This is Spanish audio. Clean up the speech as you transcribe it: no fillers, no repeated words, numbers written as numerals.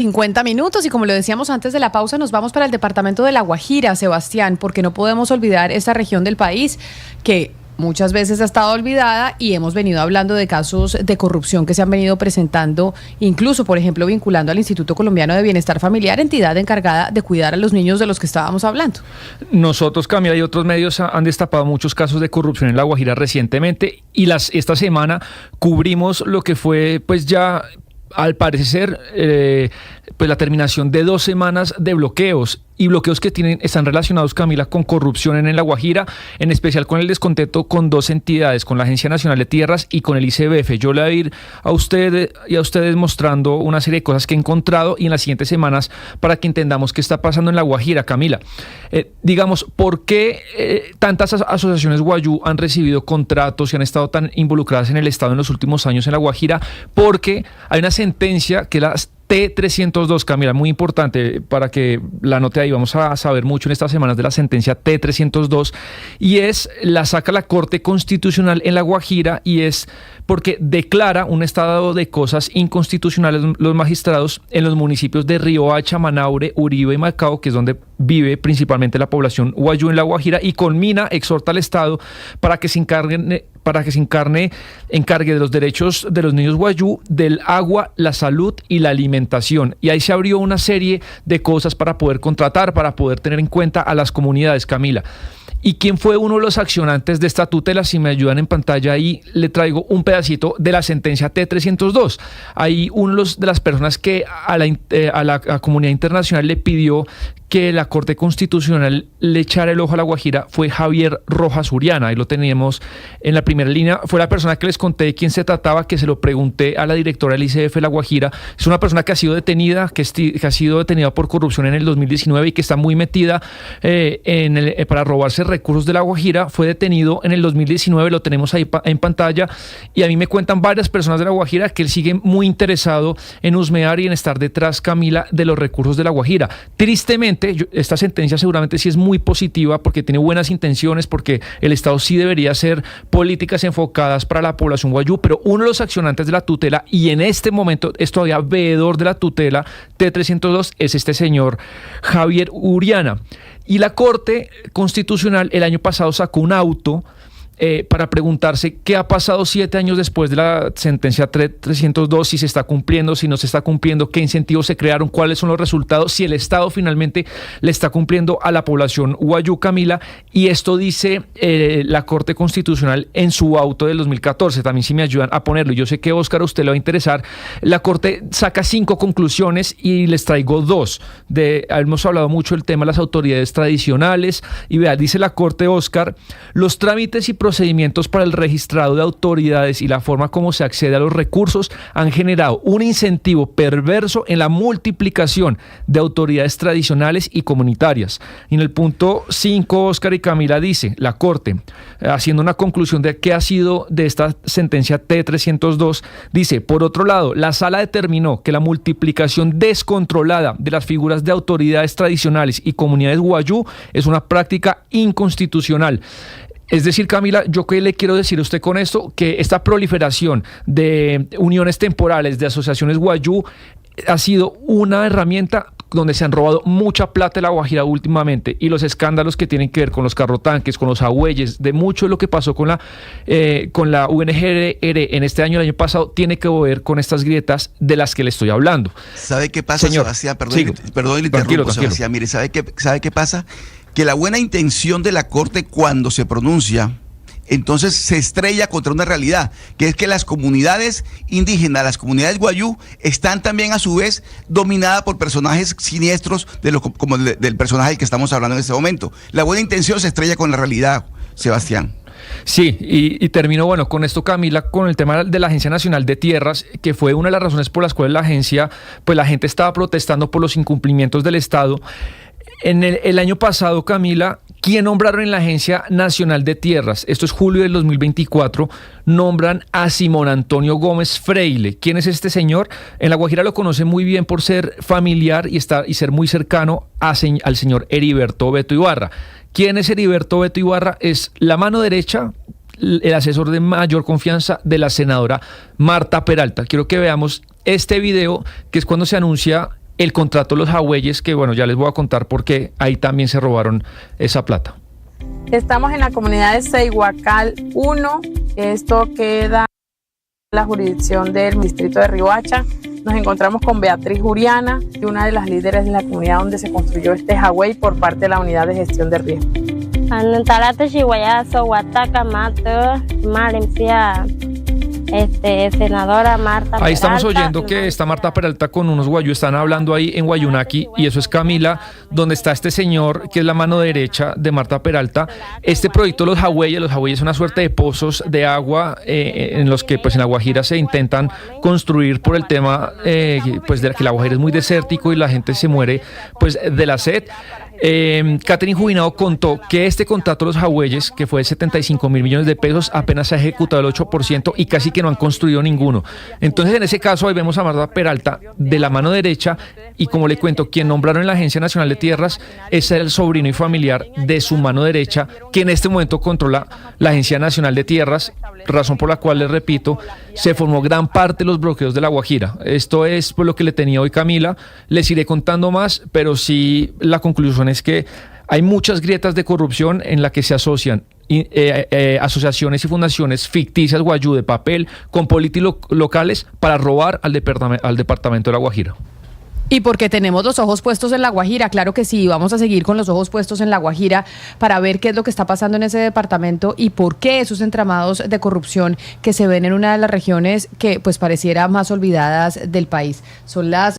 50 minutos y como lo decíamos antes de la pausa, nos vamos para el departamento de La Guajira, Sebastián, porque no podemos olvidar esta región del país que muchas veces ha estado olvidada y hemos venido hablando de casos de corrupción que se han venido presentando, incluso, por ejemplo, vinculando al Instituto Colombiano de Bienestar Familiar, entidad encargada de cuidar a los niños de los que estábamos hablando. Nosotros, Camila, y otros medios han destapado muchos casos de corrupción en La Guajira recientemente y esta semana cubrimos lo que fue, pues ya al parecer, pues la terminación de 2 semanas de bloqueos y bloqueos que están relacionados, Camila, con corrupción en La Guajira, en especial con el descontento con 2 entidades, con la Agencia Nacional de Tierras y con el ICBF. Yo le voy a ir a usted y a ustedes mostrando una serie de cosas que he encontrado y en las siguientes semanas para que entendamos qué está pasando en La Guajira, Camila. Digamos, ¿por qué tantas asociaciones guayú han recibido contratos y han estado tan involucradas en el Estado en los últimos años en La Guajira? Porque hay una sentencia que las T302, Camila, muy importante para que la note ahí, vamos a saber mucho en estas semanas de la sentencia T302, y la saca la Corte Constitucional en La Guajira, y es porque declara un estado de cosas inconstitucionales los magistrados en los municipios de Riohacha, Manaure, Uribe y Macao, que es donde vive principalmente la población guayú en La Guajira, y conmina, exhorta al Estado para que se encargue de los derechos de los niños guayú, del agua, la salud y la alimentación. Y ahí se abrió una serie de cosas para poder contratar, para poder tener en cuenta a las comunidades, Camila. ¿Y quién fue uno de los accionantes de esta tutela? Si me ayudan en pantalla, ahí le traigo un pedacito de la sentencia T302. Ahí uno de las personas que a la comunidad internacional le pidió que la Corte Constitucional le echara el ojo a La Guajira fue Javier Rojas Uriana. Ahí lo teníamos en la primera línea. Fue la persona que les conté de quién se trataba, que se lo pregunté a la directora del ICF La Guajira. Es una persona que ha sido detenida, que ha sido detenida por corrupción en el 2019 y que está muy metida para robarse recursos de La Guajira. Fue detenido en el 2019, lo tenemos ahí en pantalla, y a mí me cuentan varias personas de La Guajira que él sigue muy interesado en husmear y en estar detrás, Camila, de los recursos de La Guajira. Tristemente, esta sentencia seguramente sí es muy positiva porque tiene buenas intenciones, porque el Estado sí debería hacer políticas enfocadas para la población guayú, pero uno de los accionantes de la tutela, y en este momento es todavía veedor de la tutela T302, es este señor Javier Uriana. Y la Corte Constitucional el año pasado sacó un auto para preguntarse qué ha pasado 7 años después de la sentencia T302, si se está cumpliendo, si no se está cumpliendo, qué incentivos se crearon, cuáles son los resultados, si el Estado finalmente le está cumpliendo a la población guayú, Camila. Y esto dice la Corte Constitucional en su auto del 2014. También si me ayudan a ponerlo. Yo sé que, Óscar, a usted le va a interesar. La Corte saca 5 conclusiones y les traigo 2. Hemos hablado mucho del tema de las autoridades tradicionales. Y vea, dice la Corte, Óscar, los trámites y procedimientos para el registrado de autoridades y la forma como se accede a los recursos han generado un incentivo perverso en la multiplicación de autoridades tradicionales y comunitarias. Y en el punto 5, Óscar y Camila, dice la Corte, haciendo una conclusión de qué ha sido de esta sentencia T302, dice, por otro lado, la Sala determinó que la multiplicación descontrolada de las figuras de autoridades tradicionales y comunidades guayú es una práctica inconstitucional. Es decir, Camila, ¿yo qué le quiero decir a usted con esto? Que esta proliferación de uniones temporales, de asociaciones guayú, ha sido una herramienta donde se han robado mucha plata de La Guajira últimamente, y los escándalos que tienen que ver con los carrotanques, con los agüeyes, de mucho de lo que pasó con la UNGR en este año, el año pasado, tiene que ver con estas grietas de las que le estoy hablando. ¿Sabe qué pasa, señor? Sebastián? Perdón, le interrumpo, tranquilo. Sebastián. Mire, ¿sabe qué pasa? Que la buena intención de la Corte, cuando se pronuncia, entonces se estrella contra una realidad, que es que las comunidades indígenas, las comunidades guayú, están también a su vez dominadas por personajes siniestros como del personaje del que estamos hablando en este momento. La buena intención se estrella con la realidad, Sebastián. Sí, y termino, bueno, con esto, Camila, con el tema de la Agencia Nacional de Tierras, que fue una de las razones por las cuales la agencia, pues la gente estaba protestando por los incumplimientos del Estado. En el año pasado, Camila, ¿quién nombraron en la Agencia Nacional de Tierras? Esto es julio del 2024. Nombran a Simón Antonio Gómez Freile. ¿Quién es este señor? En La Guajira lo conoce muy bien por ser familiar y ser muy cercano al señor Heriberto Beto Ibarra. ¿Quién es Heriberto Beto Ibarra? Es la mano derecha, el asesor de mayor confianza de la senadora Marta Peralta. Quiero que veamos este video, que es cuando se anuncia el contrato de los jagüeyes, que bueno, ya les voy a contar por qué ahí también se robaron esa plata. Estamos en la comunidad de Seihuacal 1, esto queda en la jurisdicción del distrito de Riohacha. Nos encontramos con Beatriz Juriana, una de las líderes de la comunidad donde se construyó este jagüey por parte de la Unidad de Gestión de Riesgo. Senadora Marta Peralta. Ahí estamos oyendo que está Marta Peralta con unos guayú, están hablando ahí en Guayunaqui, y eso es Camila, donde está este señor que es la mano derecha de Marta Peralta. Este proyecto los jagüeyes es una suerte de pozos de agua en los que pues en La Guajira se intentan construir por el tema pues de que La Guajira es muy desértico y la gente se muere pues de la sed. Catherine Jubinado contó que este contrato de los jagüeyes, que fue de 75.000 millones de pesos, apenas se ha ejecutado el 8% y casi que no han construido ninguno. Entonces, en ese caso, ahí vemos a Marta Peralta de la mano derecha, y como le cuento, quien nombraron en la Agencia Nacional de Tierras es el sobrino y familiar de su mano derecha, que en este momento controla la Agencia Nacional de Tierras, razón por la cual, les repito, se formó gran parte de los bloqueos de La Guajira. Esto es por lo que le tenía hoy Camila. Les iré contando más, pero sí la conclusión es que hay muchas grietas de corrupción en la que se asocian asociaciones y fundaciones ficticias guayú de papel con políticos locales para robar al departamento de La Guajira. Y porque tenemos los ojos puestos en La Guajira, claro que sí, vamos a seguir con los ojos puestos en La Guajira para ver qué es lo que está pasando en ese departamento y por qué esos entramados de corrupción que se ven en una de las regiones que pues pareciera más olvidadas del país. Son las